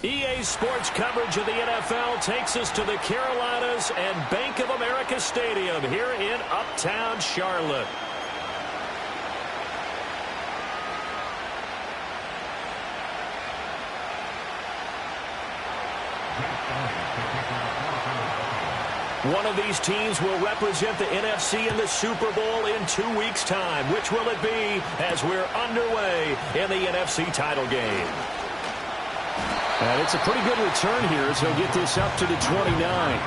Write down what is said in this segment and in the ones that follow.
EA Sports coverage of the NFL takes us to the Carolinas and Bank of America Stadium here in Uptown Charlotte. One of these teams will represent the NFC in the Super Bowl in 2 weeks' time. Which will it be as we're underway in the NFC title game? And it's a pretty good return here as he'll get this up to the 29.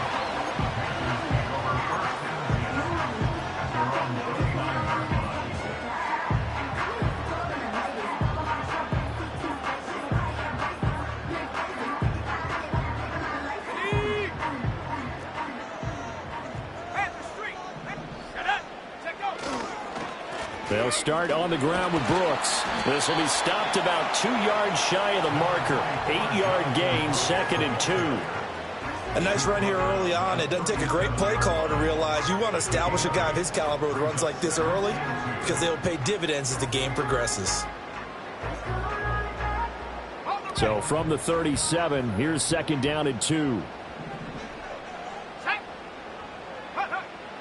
They'll start on the ground with Brooks. This will be stopped about 2 yards shy of the marker. 8-yard gain, 2nd and 2. A nice run here early on. It doesn't take a great play caller to realize you want to establish a guy of his caliber who runs like this early because they'll pay dividends as the game progresses. So from the 37, here's 2nd down and 2.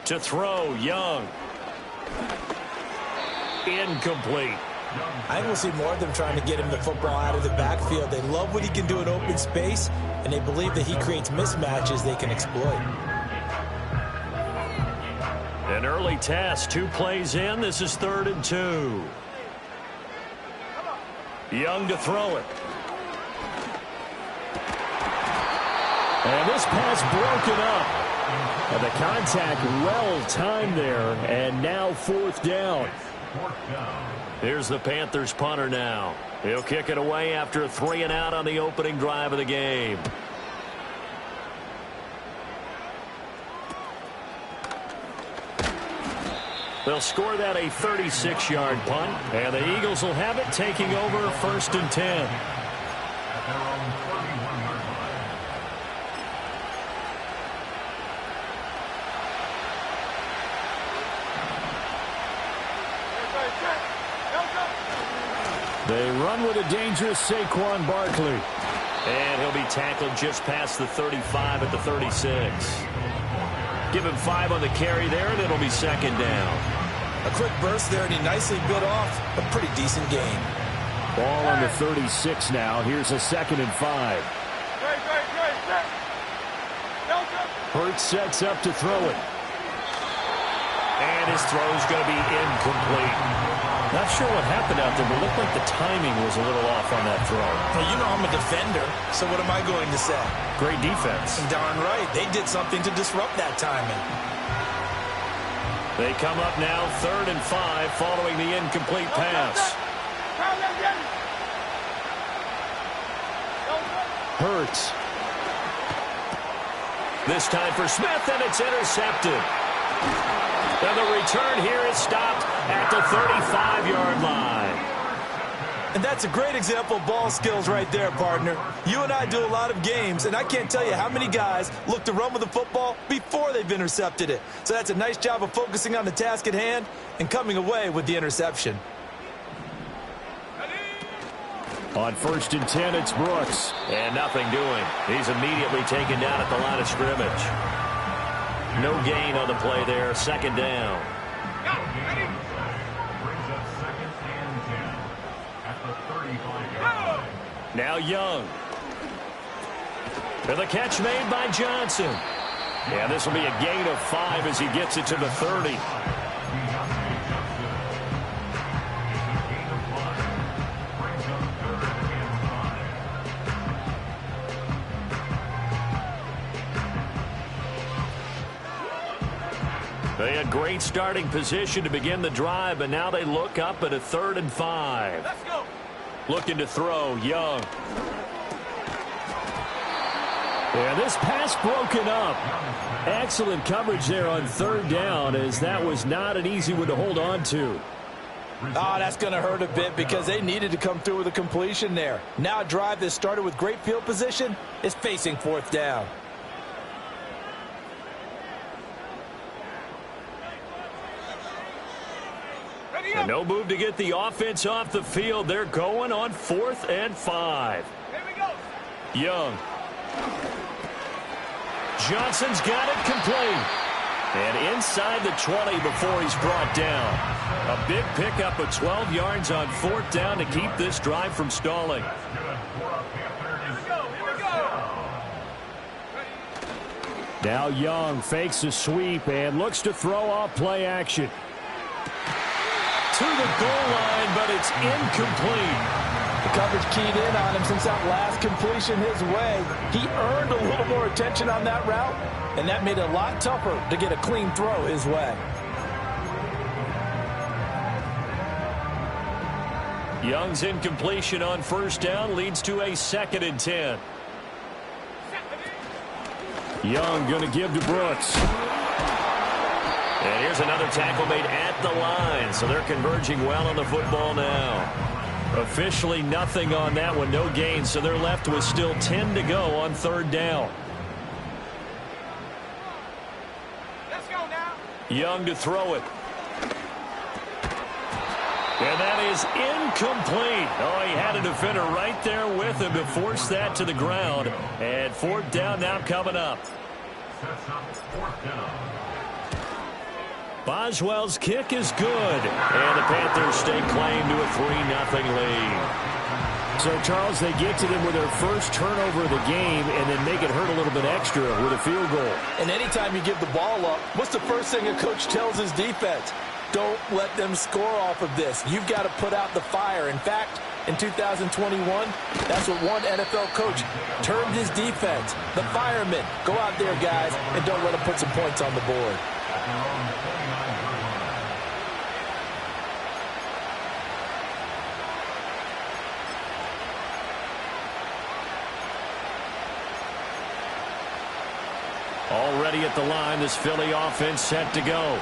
To throw, Young. Incomplete. I think we'll see more of them trying to get him the football out of the backfield. They love what he can do in open space, and they believe that he creates mismatches they can exploit. An early test, 2 plays in. This is 3rd and 2. Young to throw it. And this pass broken up. And the contact well timed there, and now 4th down. Here's the Panthers punter now. He'll kick it away after a 3 and out on the opening drive of the game. They'll score that a 36-yard punt, and the Eagles will have it taking over 1st and 10. They run with a dangerous Saquon Barkley. And he'll be tackled just past the 35 at the 36. Give him 5 on the carry there, and it'll be 2nd down. A quick burst there, and he nicely bit off a pretty decent gain. Ball on the 36 now. Here's a 2nd and 5. Hurts sets up to throw it. And his throw's going to be incomplete. Not sure what happened out there, but it looked like the timing was a little off on that throw. Well, you know I'm a defender, so what am I going to say? Great defense. Darn right. They did something to disrupt that timing. They come up now 3rd and 5 following the incomplete pass. Hurts. This time for Smith, and it's intercepted. And the return here is stopped at the 35-yard line. And that's a great example of ball skills right there, partner. You and I do a lot of games, and I can't tell you how many guys look to run with the football before they've intercepted it. So that's a nice job of focusing on the task at hand and coming away with the interception. On 1st and 10, it's Brooks. And nothing doing. He's immediately taken down at the line of scrimmage. No gain on the play there. 2nd down. Now Young. And the catch made by Johnson. Yeah, this will be a gain of 5 as he gets it to the 30. They had great starting position to begin the drive, but now they look up at a 3rd and 5. Let's go. Looking to throw, Young. And this pass broken up. Excellent coverage there on 3rd down, as that was not an easy one to hold on to. Oh, that's going to hurt a bit because they needed to come through with a completion there. Now a drive that started with great field position is facing 4th down. And no move to get the offense off the field. They're going on 4th and 5. Young. Johnson's got it complete. And inside the 20 before he's brought down. A big pickup of 12 yards on 4th down to keep this drive from stalling. Now Young fakes a sweep and looks to throw off play action. To the goal line, but it's incomplete. The coverage keyed in on him since that last completion his way. He earned a little more attention on that route, and that made it a lot tougher to get a clean throw his way. Young's incompletion on 1st down leads to a 2nd and 10. Young going to give to Brooks. And here's another tackle made at the line, so they're converging well on the football now. Officially nothing on that one, no gain, so they're left with still 10 to go on 3rd down. Let's go now. Young to throw it. And that is incomplete. Oh, he had a defender right there with him to force that to the ground. And 4th down now coming up. Boswell's kick is good. And the Panthers stake claim to a 3-0 lead. So, Charles, they get to them with their first turnover of the game and then make it hurt a little bit extra with a field goal. And anytime you give the ball up, what's the first thing a coach tells his defense? Don't let them score off of this. You've got to put out the fire. In fact, in 2021, that's what one NFL coach termed his defense. The firemen. Go out there, guys, and don't let them put some points on the board. Already at the line, this Philly offense set to go.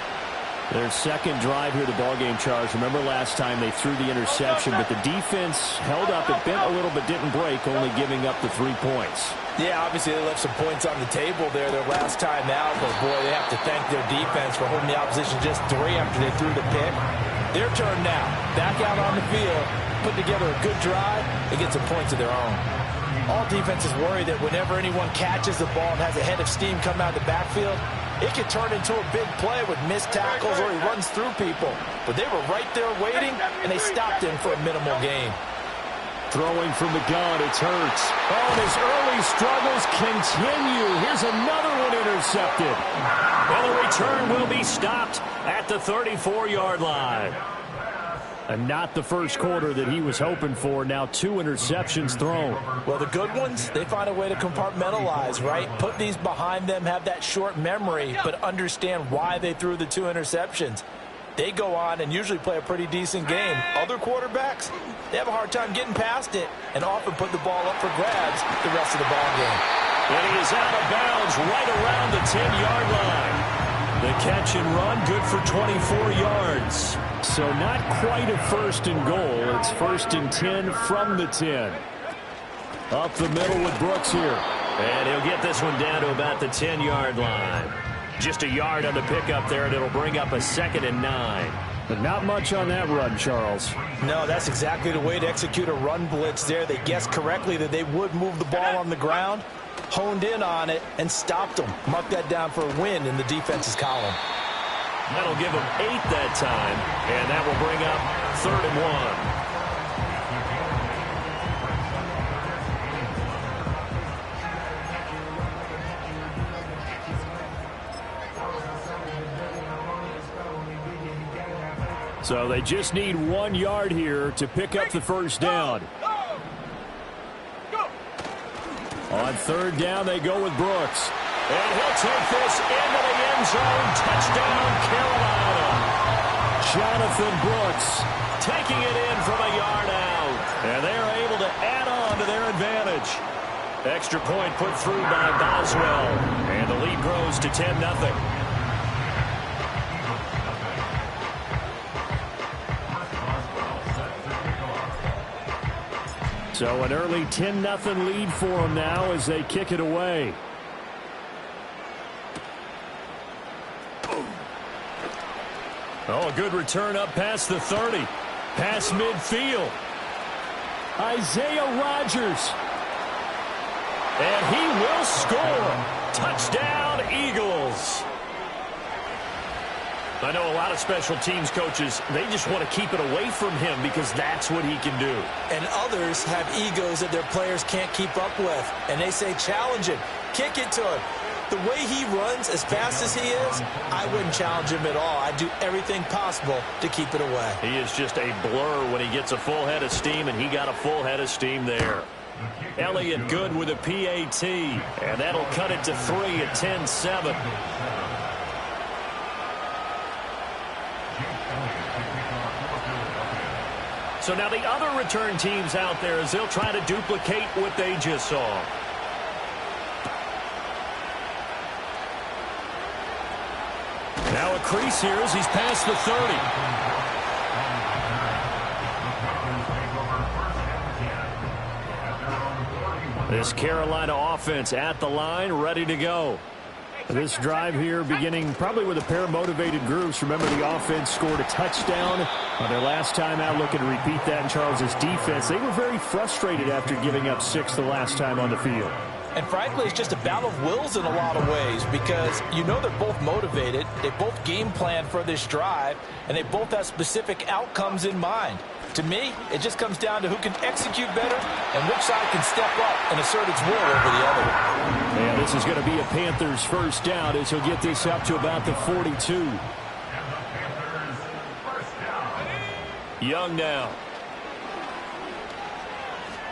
Their second drive here, the ballgame, Charles. Remember last time they threw the interception, but the defense held up. It bent a little but didn't break, only giving up the 3 points. Yeah, obviously they left some points on the table there their last time out, but boy, they have to thank their defense for holding the opposition just 3 after they threw the pick. Their turn now. Back out on the field, put together a good drive, and get some points of their own. All defenses worry that whenever anyone catches the ball and has a head of steam come out of the backfield, it could turn into a big play with missed tackles or he runs through people. But they were right there waiting, and they stopped him for a minimal gain. Throwing from the gun, it's Hurts. Oh, and his early struggles continue. Here's another one intercepted. Well, the return will be stopped at the 34-yard line. And not the first quarter that he was hoping for. Now 2 interceptions thrown. Well, the good ones, they find a way to compartmentalize, right? Put these behind them, have that short memory, but understand why they threw the 2 interceptions. They go on and usually play a pretty decent game. Other quarterbacks, they have a hard time getting past it and often put the ball up for grabs the rest of the ball game. And he is out of bounds right around the 10-yard line. The catch and run, good for 24 yards. So not quite a 1st and goal. It's 1st and 10 from the 10. Up the middle with Brooks here. And he'll get this one down to about the 10-yard line. Just a yard on the pickup there, and it'll bring up a 2nd and 9. But not much on that run, Charles. No, that's exactly the way to execute a run blitz there. They guessed correctly that they would move the ball on the ground, honed in on it, and stopped them. Mark that down for a win in the defense's column. That'll give them 8 that time, and that will bring up 3rd and 1. So they just need 1 yard here to pick up the 1st down. On 3rd down, they go with Brooks. And he'll take this into the end zone. Touchdown, Carolina. Jonathan Brooks taking it in from a yard out. And they're able to add on to their advantage. Extra point put through by Boswell. And the lead grows to 10-0. So an early 10-0 lead for them now as they kick it away. Oh, a good return up past the 30. Past midfield. Isaiah Rodgers. And he will score. Touchdown, Eagles. I know a lot of special teams coaches, they just want to keep it away from him because that's what he can do. And others have egos that their players can't keep up with. And they say, challenge him, kick it to him. The way he runs as fast as he is, I wouldn't challenge him at all. I'd do everything possible to keep it away. He is just a blur when he gets a full head of steam, and he got a full head of steam there. Elliott good with a PAT, and that'll cut it to 3 at 10-7. So now the other return teams out there as they'll try to duplicate what they just saw. Now a crease here as he's past the 30. This Carolina offense at the line, ready to go. This drive here beginning probably with a pair of motivated groups. Remember, the offense scored a touchdown on their last time out, looking to repeat that in Charles's defense. They were very frustrated after giving up 6 the last time on the field. And frankly, it's just a battle of wills in a lot of ways because you know they're both motivated, they both game plan for this drive, and they both have specific outcomes in mind. To me, it just comes down to who can execute better and which side can step up and assert its will over the other. And this is going to be a Panthers first down as he'll get this up to about the 42. Young now.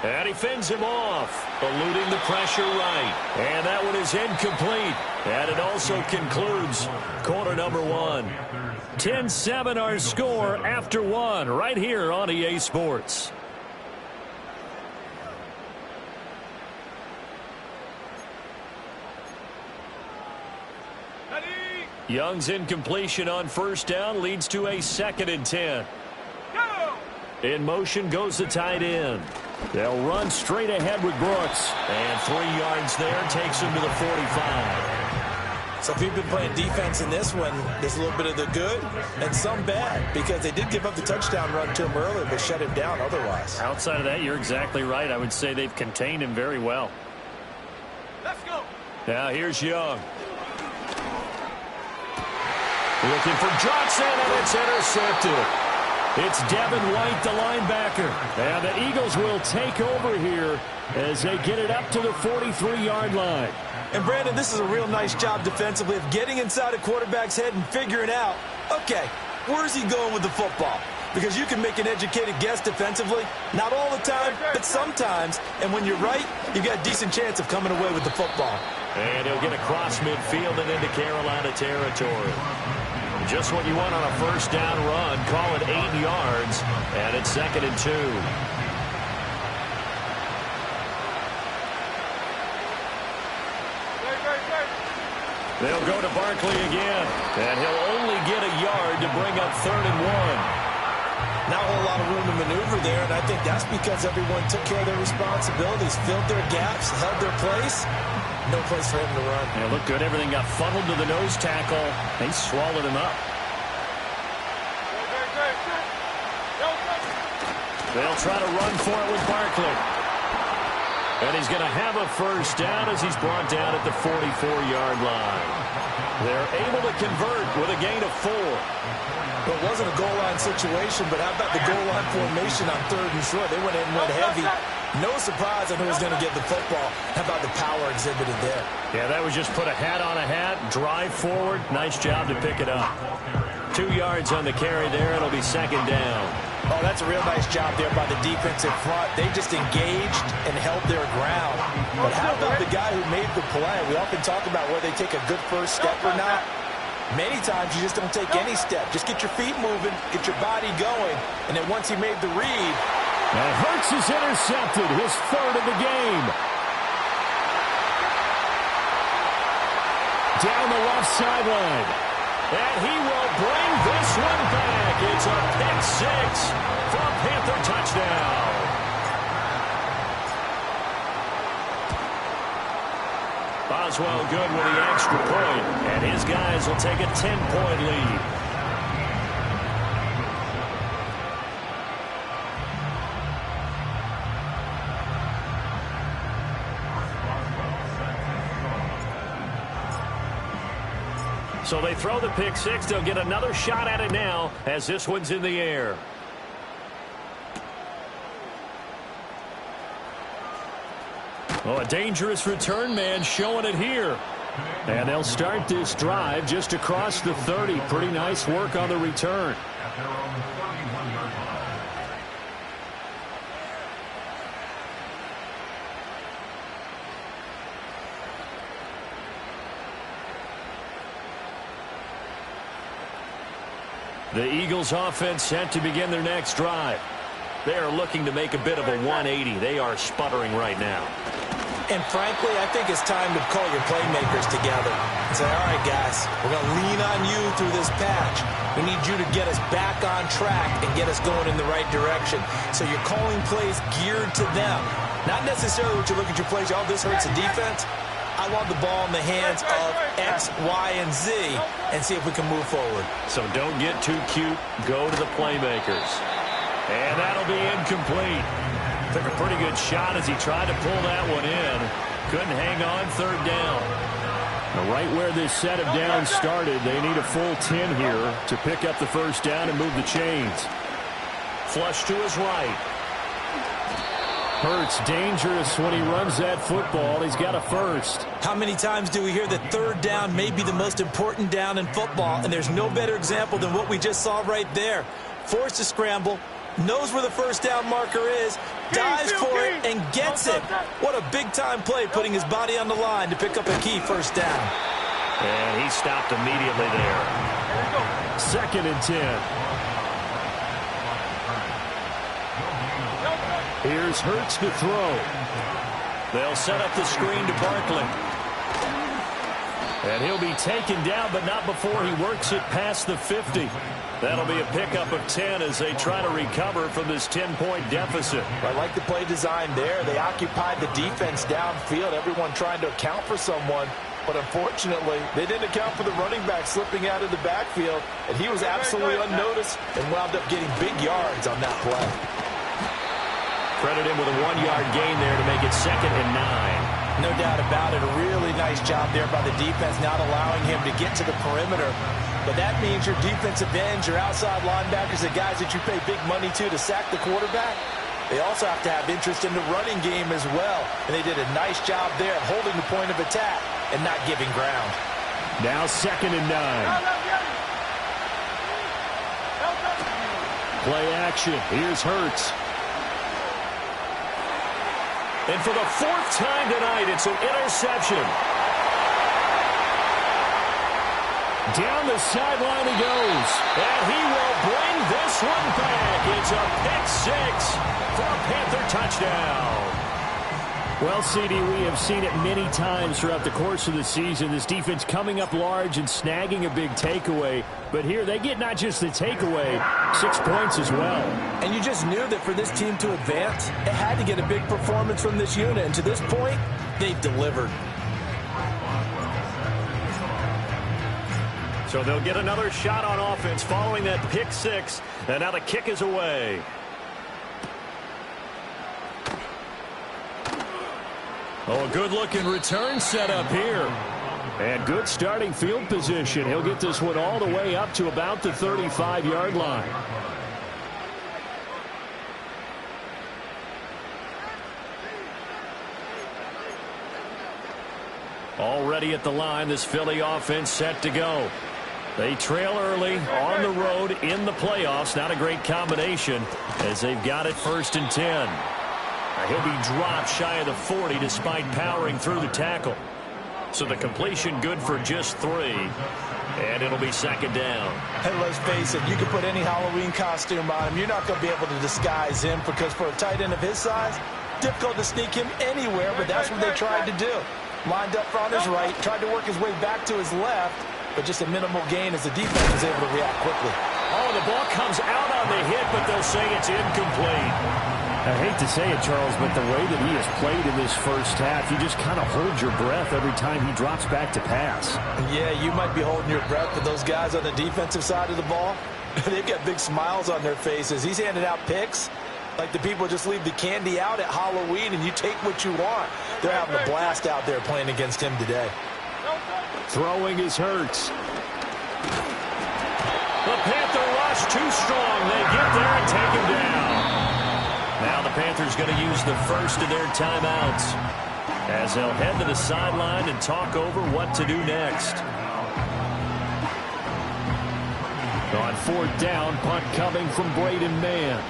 And he fends him off, eluding the pressure right. And that one is incomplete. And it also concludes quarter number 1. 10-7 our score after 1 right here on EA Sports. Young's incompletion on first down leads to a 2nd and 10. In motion goes the tight end. They'll run straight ahead with Brooks. And 3 yards there takes him to the 45. So if you've been playing defense in this one, there's a little bit of the good and some bad because they did give up the touchdown run to him earlier but shut him down otherwise. Outside of that, you're exactly right. I would say they've contained him very well. Let's go. Now here's Young. Looking for Johnson, and it's intercepted. It's Devin White, the linebacker. And the Eagles will take over here as they get it up to the 43-yard line. And, Brandon, this is a real nice job defensively of getting inside a quarterback's head and figuring out, okay, where's he going with the football? Because you can make an educated guess defensively. Not all the time, but sometimes. And when you're right, you've got a decent chance of coming away with the football. And he'll get across midfield and into Carolina territory. Just what you want on a first down run. Call it 8 yards, and it's 2nd and 2. They'll go to Barkley again, and he'll only get a yard to bring up 3rd and 1. Not a whole lot of room to maneuver there, and I think that's because everyone took care of their responsibilities, filled their gaps, held their place. No place for him to run. Yeah, looked good. Everything got funneled to the nose tackle. They swallowed him up. They'll try to run for it with Barkley. And he's going to have a first down as he's brought down at the 44-yard line. They're able to convert with a gain of 4. It wasn't a goal line situation, but how about the goal line formation on 3rd and short? They went in and went heavy. No surprise on who was going to get the football. How about the power exhibited there? Yeah, that was just put a hat on a hat, drive forward. Nice job to pick it up. 2 yards on the carry there. It'll be 2nd down. Oh, that's a real nice job there by the defense in front. They just engaged and held their ground. But how about the guy who made the play? We often talk about whether they take a good first step or not. Many times you just don't take any step. Just get your feet moving, get your body going, and then once he made the read. And Hurts is intercepted, his 3rd of the game. Down the left sideline. And he will bring this one back. It's a pick 6 for a Panther touchdown. Boswell good with the extra point, and his guys will take a 10-point lead. So they throw the pick six. They'll get another shot at it now as this one's in the air. Oh, a dangerous return man showing it here. And they'll start this drive just across the 30. Pretty nice work on the return. The Eagles offense set to begin their next drive. They are looking to make a bit of a 180. They are sputtering right now. And frankly, I think it's time to call your playmakers together and say, all right, guys, we're going to lean on you through this patch. We need you to get us back on track and get us going in the right direction. So you're calling plays geared to them. Not necessarily what you look at your plays, oh, this hurts the defense. I want the ball in the hands of X, Y, and Z and see if we can move forward. So don't get too cute. Go to the playmakers. And that'll be incomplete. Took a pretty good shot as he tried to pull that one in. Couldn't hang on third down. Now right where this set of downs started, they need a full 10 here to pick up the first down and move the chains. Flush to his right. Hurts dangerous when he runs that football. He's got a first. How many times do we hear that third down may be the most important down in football? And there's no better example than what we just saw right there. Forced to scramble, knows where the first down marker is, dives for it, and gets it. What a big-time play, putting his body on the line to pick up a key first down. And he stopped immediately there. 2nd and 10. Here's Hurts to throw. They'll set up the screen to Barkley. And he'll be taken down, but not before he works it past the 50. That'll be a pickup of 10 as they try to recover from this 10-point deficit. I like the play design there. They occupied the defense downfield, everyone trying to account for someone. But unfortunately, they didn't account for the running back slipping out of the backfield, and he was absolutely unnoticed and wound up getting big yards on that play. Credit him with a 1-yard gain there to make it 2nd and 9. No doubt about it. A really nice job there by the defense, not allowing him to get to the perimeter. But that means your defensive ends, your outside linebackers, the guys that you pay big money to sack the quarterback, they also have to have interest in the running game as well. And they did a nice job there holding the point of attack and not giving ground. Now 2nd and 9. Play action. Here's Hurts. And for the 4th time tonight, it's an interception. Down the sideline he goes. And he will bring this one back. It's a pick six for a Panther touchdown. Well, CD, we have seen it many times throughout the course of the season. This defense coming up large and snagging a big takeaway. But here they get not just the takeaway, 6 points as well. And you just knew that for this team to advance, it had to get a big performance from this unit. And to this point, they've delivered. So they'll get another shot on offense following that pick six. And now the kick is away. Oh, a good-looking return set up here. And good starting field position. He'll get this one all the way up to about the 35-yard line. Already at the line, this Philly offense set to go. They trail early on the road in the playoffs. Not a great combination as they've got it 1st and 10. He'll be dropped shy of the 40 despite powering through the tackle. So the completion good for just 3. And it'll be 2nd down. Hey, let's face it, you can put any Halloween costume on him. You're not going to be able to disguise him because for a tight end of his size, difficult to sneak him anywhere, but that's what they tried to do. Lined up on his right, tried to work his way back to his left, but just a minimal gain as the defense was able to react quickly. Oh, the ball comes out on the hit, but they'll say it's incomplete. I hate to say it, Charles, but the way that he has played in this first half, you just kind of hold your breath every time he drops back to pass. Yeah, you might be holding your breath, but those guys on the defensive side of the ball, they've got big smiles on their faces. He's handing out picks like the people just leave the candy out at Halloween and you take what you want. They're having a blast out there playing against him today. Throwing is Hurts. pass, too strong. They get there and take him down. Now the Panthers going to use the first of their timeouts as they'll head to the sideline and talk over what to do next. On fourth down, punt coming from Braden Mann.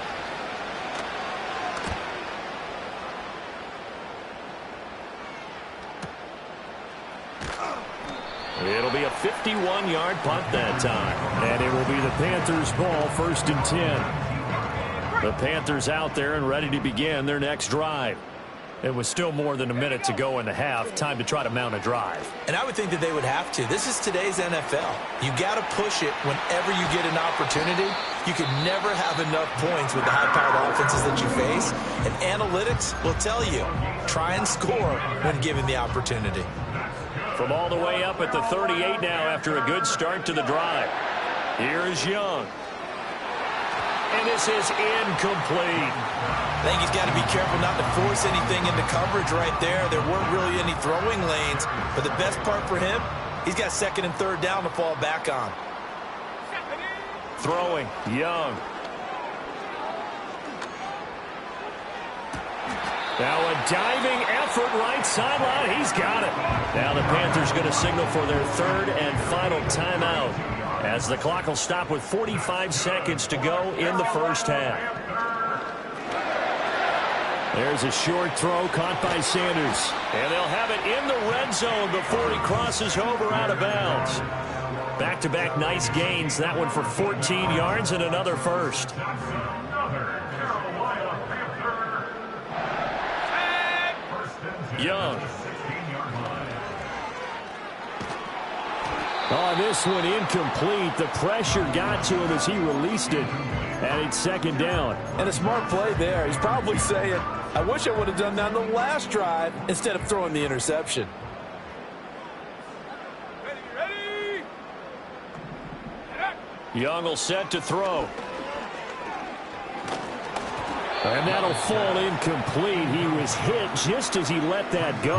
It'll be a 51-yard punt that time. And it will be the Panthers' ball, 1st and 10. The Panthers out there and ready to begin their next drive. It was still more than a minute to go in the half. Time to try to mount a drive. And I would think that they would have to. This is today's NFL. You got to push it whenever you get an opportunity. You can never have enough points with the high-powered offenses that you face. And analytics will tell you, try and score when given the opportunity. From all the way up at the 38 now after a good start to the drive. Here is Young. And this is incomplete. I think he's got to be careful not to force anything into coverage right there. There weren't really any throwing lanes. But the best part for him, he's got 2nd and 3rd down to fall back on. Throwing, Young. Now a diving effort right sideline. He's got it. Now the Panthers going to signal for their 3rd and final timeout as the clock will stop with 45 seconds to go in the first half. There's a short throw caught by Sanders. And they'll have it in the red zone before he crosses over out of bounds. Back-to-back nice gains. That one for 14 yards and another first. Young. Oh, this one incomplete. The pressure got to him as he released it. And it's 2nd down. And a smart play there. He's probably saying, I wish I would have done that on the last drive instead of throwing the interception. Ready. Young will set to throw. And that'll fall incomplete. He was hit just as he let that go.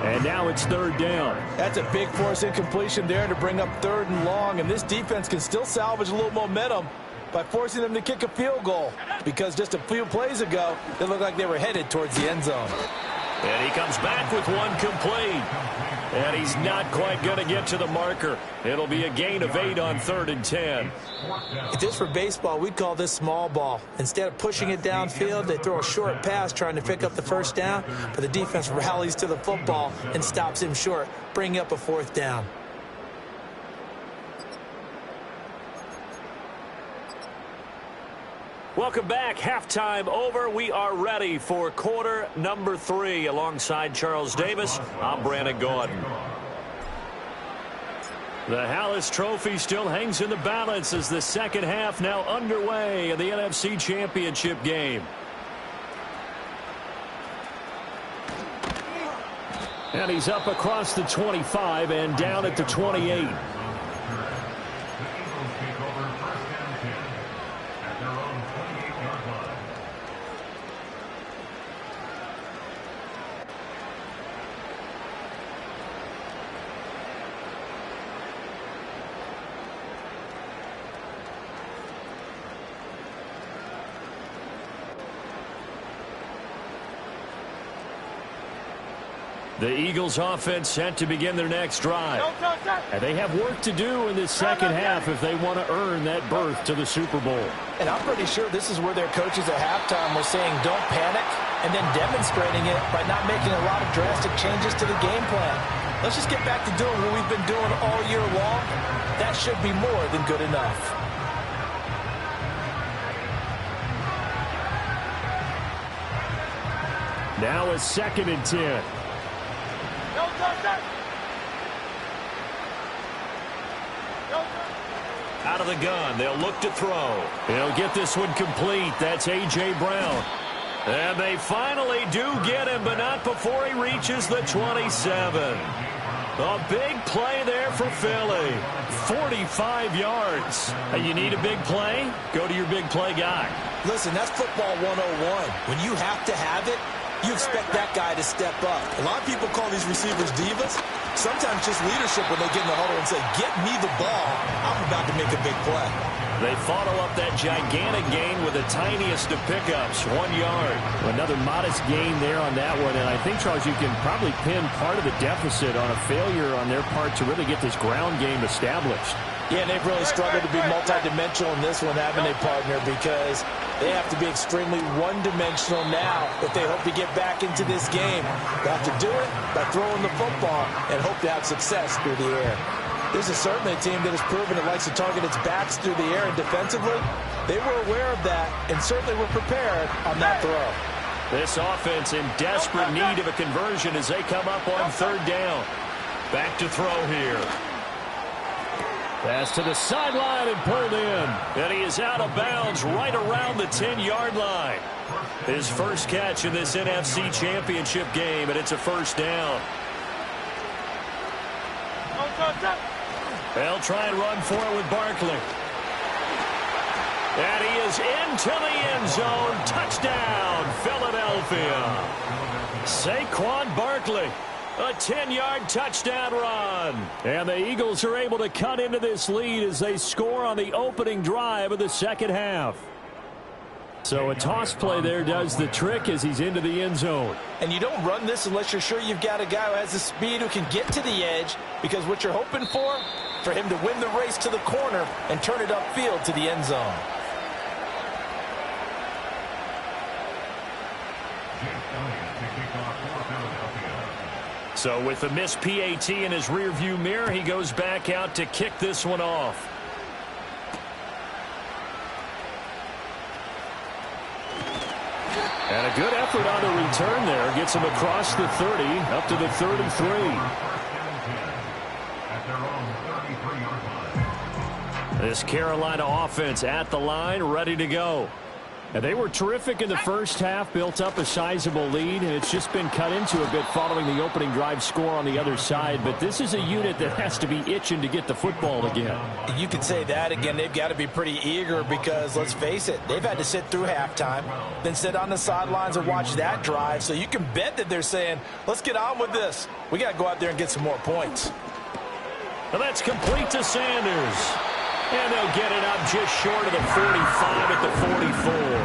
And now it's 3rd down. That's a big force incompletion there to bring up 3rd and long. And this defense can still salvage a little momentum by forcing them to kick a field goal. Because just a few plays ago, they looked like they were headed towards the end zone. And he comes back with one complete. And he's not quite going to get to the marker. It'll be a gain of 8 on 3rd and 10. If this were baseball, we'd call this small ball. Instead of pushing it downfield, they throw a short pass trying to pick up the 1st down, but the defense rallies to the football and stops him short, bringing up a 4th down. Welcome back. Halftime over. We are ready for quarter number 3. Alongside Charles Davis, I'm Brandon Gordon. The Hallis Trophy still hangs in the balance as the second half now underway in the NFC Championship game. And he's up across the 25 and down at the 28. The Eagles offense set to begin their next drive. And they have work to do in this second half if they want to earn that berth to the Super Bowl. And I'm pretty sure this is where their coaches at halftime were saying don't panic and then demonstrating it by not making a lot of drastic changes to the game plan. Let's just get back to doing what we've been doing all year long. That should be more than good enough. Now a 2nd and 10. Out of the gun, they'll look to throw. They'll get this one complete. That's A.J. Brown. And they finally do get him, but not before he reaches the 27. A big play there for Philly. 45 yards. You need a big play? Go to your big play guy. Listen, that's football 101. When you have to have it, you expect that guy to step up. A lot of people call these receivers divas. Sometimes just leadership when they get in the huddle and say, get me the ball. I'm about to make a big play. They follow up that gigantic gain with the tiniest of pickups, 1 yard. Another modest gain there on that one, and I think, Charles, you can probably pin part of the deficit on a failure on their part to really get this ground game established. Yeah, and they've really struggled to be multidimensional in this one, haven't they, partner? Because they have to be extremely one-dimensional now if they hope to get back into this game. They have to do it by throwing the football and hope to have success through the air. This is certainly a team that has proven it likes to target its backs through the air, and defensively, they were aware of that and certainly were prepared on that throw. This offense in desperate need of a conversion as they come up on 3rd down. Back to throw here. Pass to the sideline and pulled in. And he is out of bounds right around the 10-yard line. His first catch in this NFC Championship game, and it's a 1st down. They'll try and run for it with Barkley. And he is into the end zone. Touchdown, Philadelphia. Saquon Barkley. A 10-yard touchdown run. And the Eagles are able to cut into this lead as they score on the opening drive of the second half. So a toss play there does the trick as he's into the end zone. And you don't run this unless you're sure you've got a guy who has the speed who can get to the edge, because what you're hoping for him to win the race to the corner and turn it upfield to the end zone. So with the missed PAT in his rearview mirror, he goes back out to kick this one off. And a good effort on the return there. Gets him across the 30, up to the 33. This Carolina offense at the line, ready to go. And they were terrific in the first half, built up a sizable lead, and it's just been cut into a bit following the opening drive score on the other side. But this is a unit that has to be itching to get the football again. You could say that again. They've got to be pretty eager because, let's face it, they've had to sit through halftime, then sit on the sidelines and watch that drive. So you can bet that they're saying, let's get on with this. We got to go out there and get some more points. And that's complete to Sanders. And they'll get it up just short of the 45 at the 44.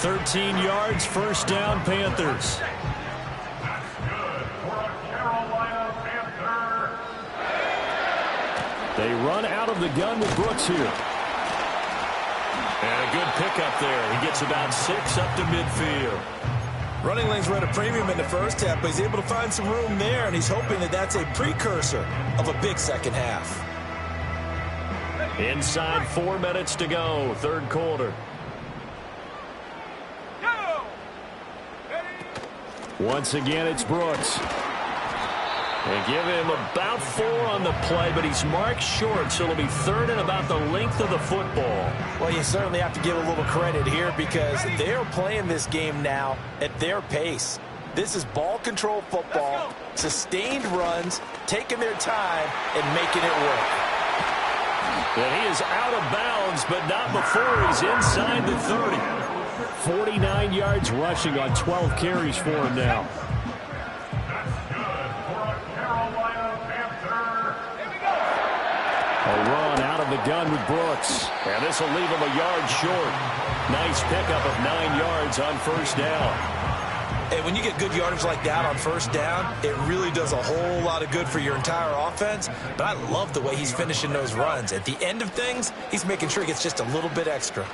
13 yards, 1st down, Panthers. They run out of the gun with Brooks here. And a good pickup there. He gets about 6 up to midfield. Running lanes were at a premium in the first half, but he's able to find some room there, and he's hoping that that's a precursor of a big second half. Inside 4 minutes to go, 3rd quarter. Once again, it's Brooks. They give him about 4 on the play, but he's marked short, so it'll be 3rd and about the length of the football. Well, you certainly have to give a little credit here because they are playing this game now at their pace. This is ball control football, sustained runs, taking their time, and making it work. And he is out of bounds, but not before he's inside the 30. 49 yards rushing on 12 carries for him now. A run out of the gun with Brooks. And this will leave him a yard short. Nice pickup of 9 yards on 1st down. And when you get good yardage like that on 1st down, it really does a whole lot of good for your entire offense. But I love the way he's finishing those runs. At the end of things, he's making sure he gets just a little bit extra.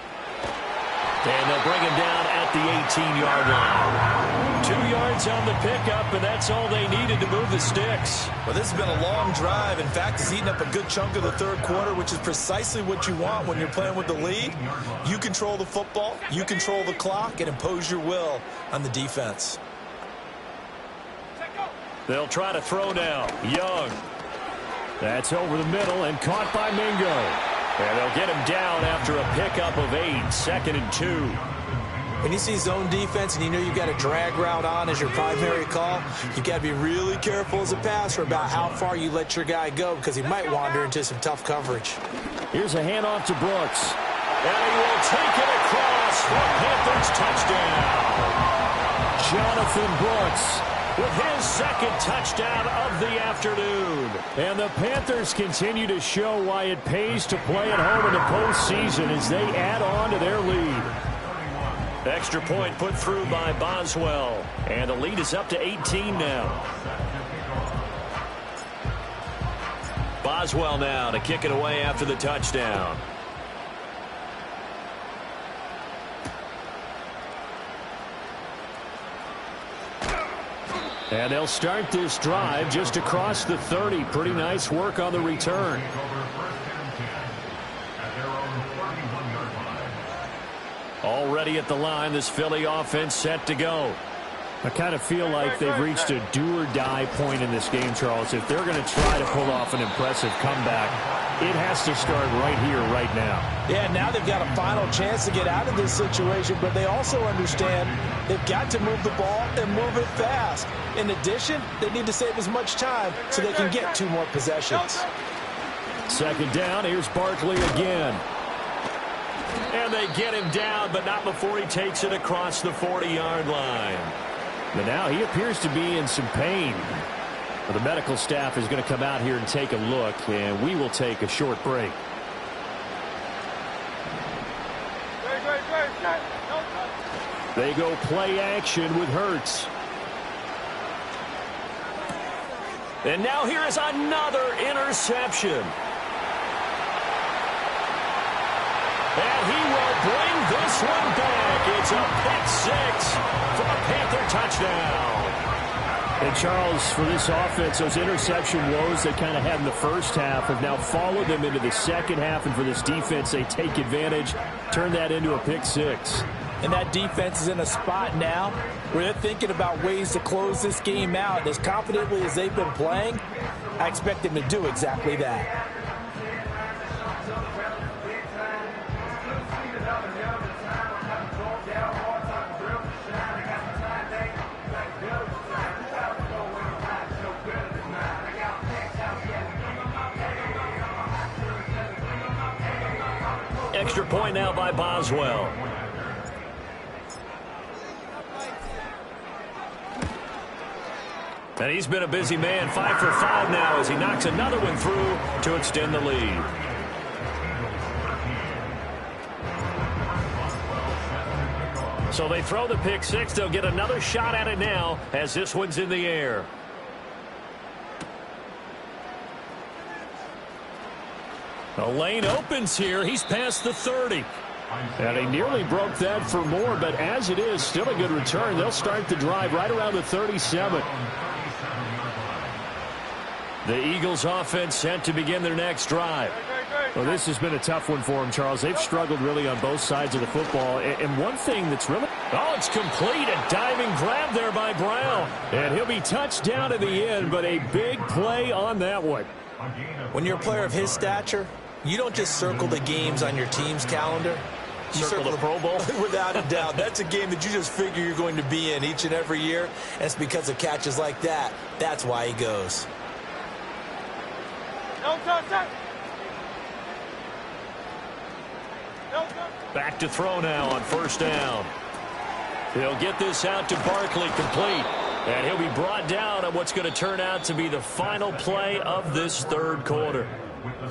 And they'll bring him down at the 18-yard line. 2 yards on the pickup, and that's all they needed to move the sticks. Well, this has been a long drive. In fact, he's eaten up a good chunk of the 3rd quarter, which is precisely what you want when you're playing with the lead. You control the football, you control the clock, and impose your will on the defense. They'll try to throw now. Young. That's over the middle and caught by Mingo. And they'll get him down after a pickup of 8, 2nd and 2. When you see zone defense and you know you've got a drag route on as your primary call, you've got to be really careful as a passer about how far you let your guy go because he might wander into some tough coverage. Here's a handoff to Brooks. And he will take it across for Panthers touchdown. Jonathan Brooks with his second touchdown of the afternoon. And the Panthers continue to show why it pays to play at home in the postseason as they add on to their lead. Extra point put through by Boswell. And the lead is up to 18 now. Boswell now to kick it away after the touchdown. And they'll start this drive just across the 30. Pretty nice work on the return. Already at the line, this Philly offense set to go. I kind of feel like they've reached a do-or-die point in this game, Charles. If they're going to try to pull off an impressive comeback, it has to start right here, right now. Yeah, now they've got a final chance to get out of this situation, but they also understand they've got to move the ball and move it fast. In addition, they need to save as much time so they can get 2 more possessions. Second down, here's Barkley again. And they get him down, but not before he takes it across the 40-yard line. But now he appears to be in some pain. Well, the medical staff is going to come out here and take a look, and we will take a short break. They go play action with Hurts. And now here is another interception. And he will bring this one back. It's a pick 6 for a Panther touchdown. And Charles, for this offense, those interception woes they kind of had in the first half have now followed them into the second half. And for this defense, they take advantage, turn that into a pick 6. And that defense is in a spot now where they're thinking about ways to close this game out. As confidently as they've been playing, I expect them to do exactly that. Extra point now by Boswell. And he's been a busy man, 5 for 5 now as he knocks another one through to extend the lead. So they throw the pick 6. They'll get another shot at it now as this one's in the air. The lane opens here. He's past the 30. And he nearly broke that for more, but as it is, still a good return. They'll start the drive right around the 37. The Eagles offense set to begin their next drive. Well, this has been a tough one for them, Charles. They've struggled really on both sides of the football. And one thing that's really... Oh, it's complete. A diving grab there by Brown. And he'll be touched down at the end, but a big play on that one. When you're a player of his stature, you don't just circle the games on your team's calendar. You circle the Pro Bowl? Without a doubt. That's a game that you just figure you're going to be in each and every year. And it's because of catches like that. That's why he goes. Back to throw now on first down. He'll get this out to Barkley, complete. And he'll be brought down on what's going to turn out to be the final play of this third quarter.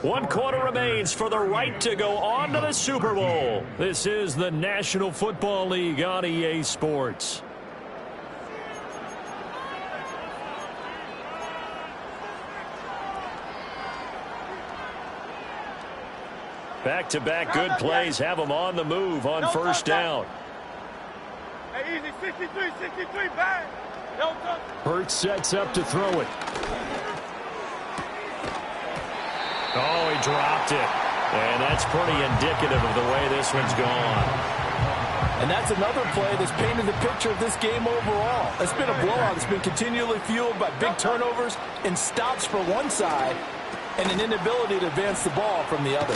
1 quarter remains for the right to go on to the Super Bowl. This is the National Football League on EA Sports. Back-to-back good plays have them on the move on first down. Hey, easy, 63, bang. Hurts sets up to throw it. Oh, he dropped it. And that's pretty indicative of the way this one's gone. And that's another play that's painted the picture of this game overall. It's been a blowout. It's been continually fueled by big turnovers and stops for one side and an inability to advance the ball from the other.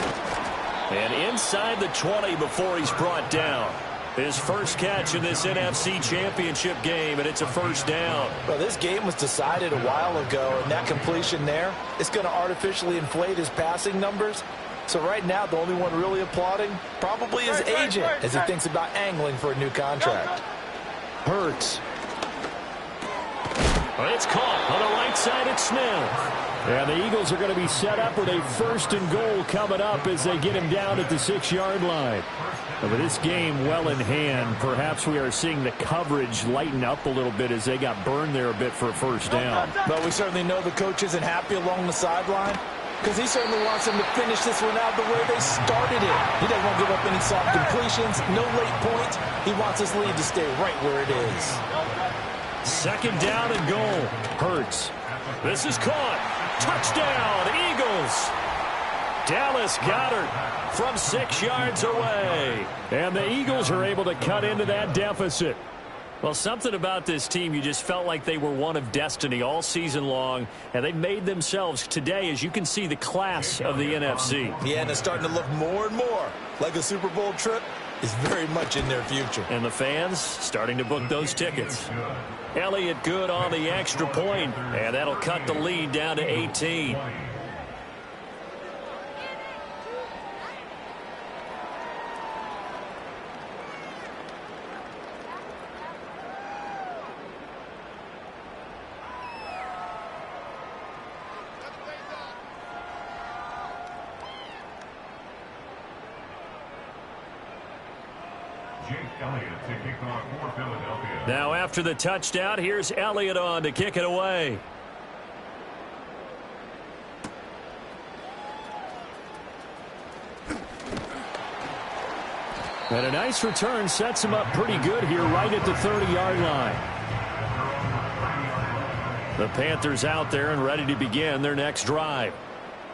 And inside the 20 before he's brought down. His first catch in this NFC Championship game, and it's a first down. Well, this game was decided a while ago, and that completion there is going to artificially inflate his passing numbers. So right now, the only one really applauding probably his agent as he thinks about angling for a new contract. Hurts It's caught on the right side at Smith. And the Eagles are going to be set up with a 1st and goal coming up as they get him down at the 6-yard line. And with this game well in hand, perhaps we are seeing the coverage lighten up a little bit as they got burned there a bit for a 1st down. But we certainly know the coach isn't happy along the sideline because he certainly wants them to finish this one out the way they started it. He doesn't want to give up any soft completions, no late points. He wants his lead to stay right where it is. 2nd down and goal. Hurts. This is caught. Touchdown, Eagles. Dallas Goedert from 6 yards away. And the Eagles are able to cut into that deficit. Well, something about this team, you just felt like they were one of destiny all season long, and they made themselves today, as you can see, the class of the NFC. Yeah, and it's starting to look more and more like a Super Bowl trip is very much in their future. And the fans starting to book those tickets. Elliott good on the extra point, and that'll cut the lead down to 18. Now after the touchdown, here's Elliott on to kick it away. And a nice return sets him up pretty good here right at the 30-yard line. The Panthers out there and ready to begin their next drive.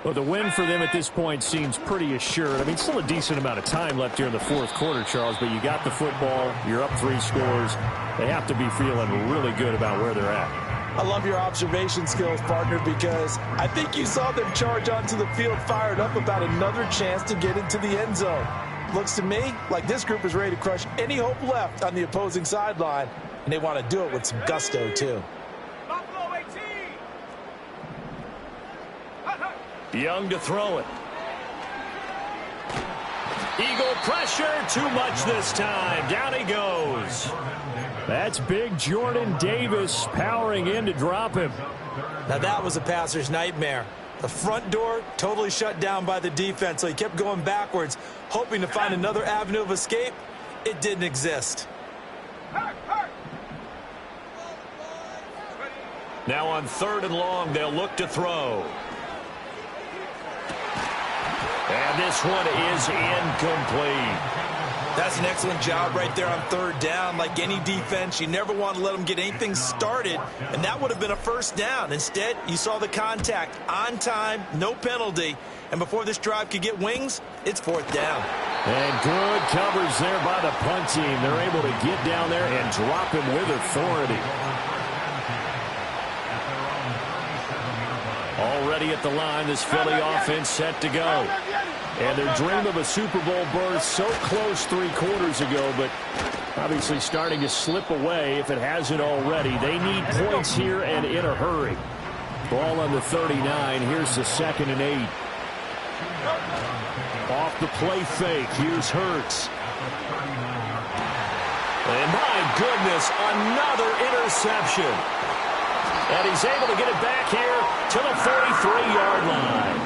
Well, the win for them at this point seems pretty assured. I mean, still a decent amount of time left here in the 4th quarter, Charles, but you got the football, you're up 3 scores. They have to be feeling really good about where they're at. I love your observation skills, partner, because I think you saw them charge onto the field fired up about another chance to get into the end zone. Looks to me like this group is ready to crush any hope left on the opposing sideline, and they want to do it with some gusto, too. Young to throw it. Eagle pressure, too much this time. Down he goes. That's big Jordan Davis powering in to drop him. Now that was a passer's nightmare. The front door totally shut down by the defense, so he kept going backwards, hoping to find another avenue of escape. It didn't exist. Now on 3rd and long, they'll look to throw. And this one is incomplete. That's an excellent job right there on 3rd down. Like any defense, you never want to let them get anything started, and that would have been a 1st down. Instead, you saw the contact on time, no penalty, and before this drive could get wings, it's 4th down. And good coverage there by the punt team. They're able to get down there and drop him with authority. Already at the line, this Philly offense set to go. And their dream of a Super Bowl berth so close 3 quarters ago, but obviously starting to slip away if it hasn't already. They need points here and in a hurry. Ball on the 39. Here's the 2nd and 8. Off the play fake. Here's Hurts. And my goodness, another interception. And he's able to get it back here to the 43-yard line.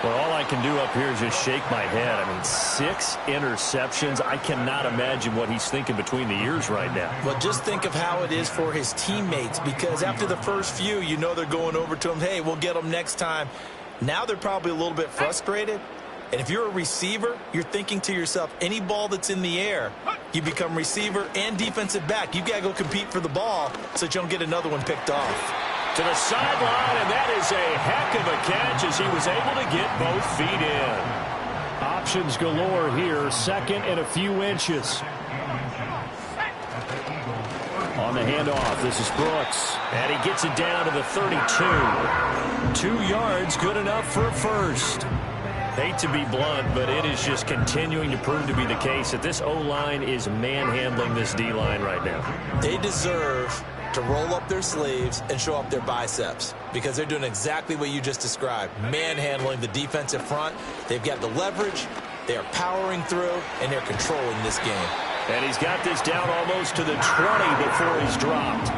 Well, all I can do up here is just shake my head. I mean, 6 interceptions. I cannot imagine what he's thinking between the ears right now. Well, just think of how it is for his teammates, because after the first few, you know they're going over to him, hey, we'll get them next time. Now they're probably a little bit frustrated. And if you're a receiver, you're thinking to yourself, any ball that's in the air, you become receiver and defensive back. You've got to go compete for the ball so that you don't get another one picked off. To the sideline, and that is a heck of a catch as he was able to get both feet in. Options galore here. 2nd and a few inches. On the handoff, this is Brooks. And he gets it down to the 32. 2 yards, good enough for a 1st. Hate to be blunt, but it is just continuing to prove to be the case that this O-line is manhandling this D-line right now. They deserve to roll up their sleeves and show up their biceps, because they're doing exactly what you just described, manhandling the defensive front. They've got the leverage, they are powering through, and they're controlling this game. And he's got this down almost to the 20 before he's dropped.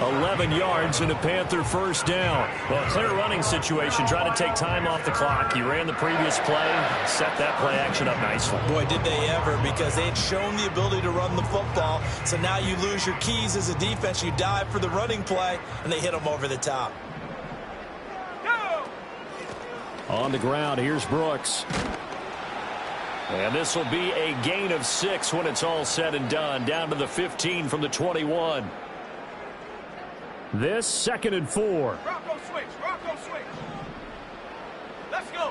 11 yards and a Panther first down. Well, clear running situation. Trying to take time off the clock. He ran the previous play, set that play action up nicely. Boy, did they ever, because they had shown the ability to run the football. So now you lose your keys as a defense. You dive for the running play, and they hit them over the top. On the ground, here's Brooks. And this will be a gain of 6 when it's all said and done. Down to the 15 from the 21. This 2nd and 4. Rocco switch. Rocco switch. Let's go.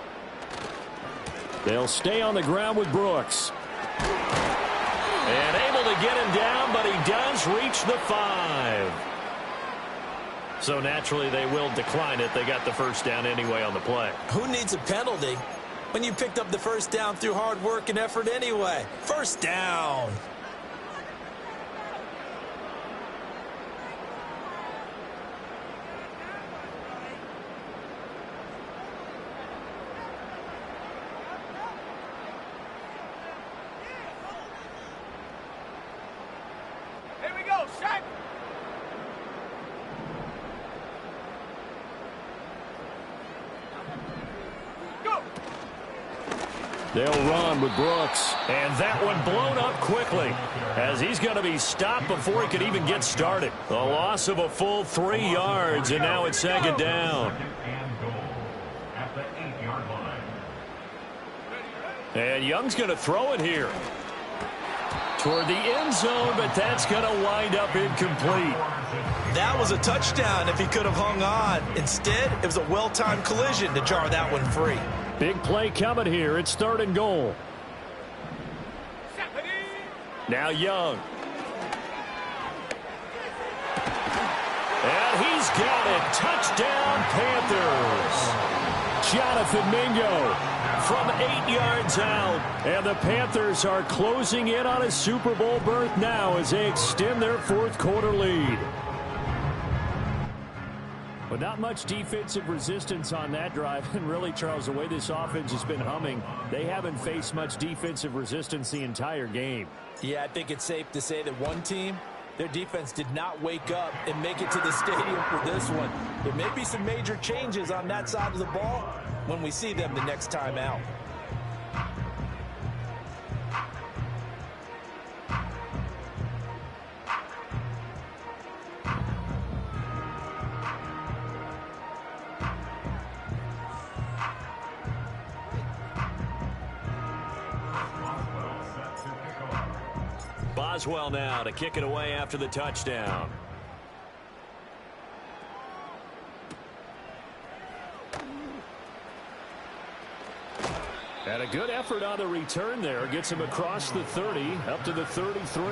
They'll stay on the ground with Brooks. And able to get him down, but he does reach the 5. So naturally they will decline it. They got the first down anyway on the play. Who needs a penalty when you picked up the first down through hard work and effort anyway? First down. Here we go. Shaq. They'll run with Brooks. And that one blown up quickly as he's going to be stopped before he could even get started. A loss of a full 3 yards, and now it's 2nd down. And Young's going to throw it here toward the end zone, but that's going to wind up incomplete. That was a touchdown if he could have hung on. Instead, it was a well-timed collision to jar that one free. Big play coming here. It's 3rd and goal. Now Young. And he's got it. Touchdown, Panthers. Jonathan Mingo from 8 yards out. And the Panthers are closing in on a Super Bowl berth now as they extend their 4th quarter lead. But not much defensive resistance on that drive. And really, Charles, the way this offense has been humming, they haven't faced much defensive resistance the entire game. Yeah, I think it's safe to say that one team, their defense did not wake up and make it to the stadium for this one. There may be some major changes on that side of the ball when we see them the next time out. Boswell now to kick it away after the touchdown. And a good effort on the return there. Gets him across the 30, up to the 33.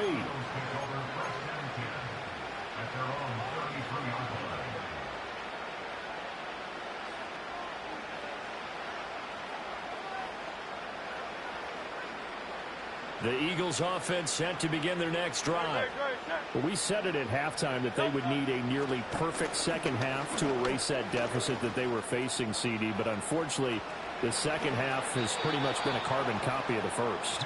The Eagles offense set to begin their next drive. Well, we said it at halftime that they would need a nearly perfect second half to erase that deficit that they were facing, CD. But unfortunately, the second half has pretty much been a carbon copy of the first.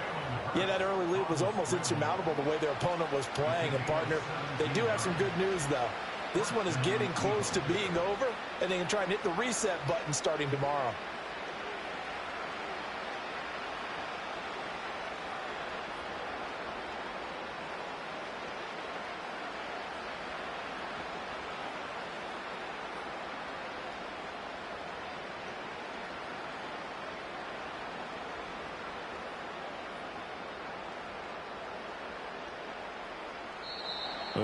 Yeah, that early lead was almost insurmountable the way their opponent was playing. And, partner, they do have some good news, though. This one is getting close to being over, and they can try and hit the reset button starting tomorrow.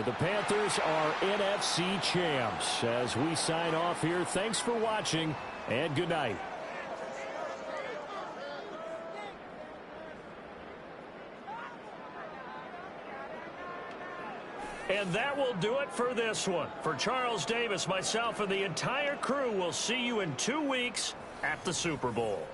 The Panthers are NFC champs. As we sign off here, thanks for watching, and good night. And that will do it for this one. For Charles Davis, myself, and the entire crew, we'll see you in 2 weeks at the Super Bowl.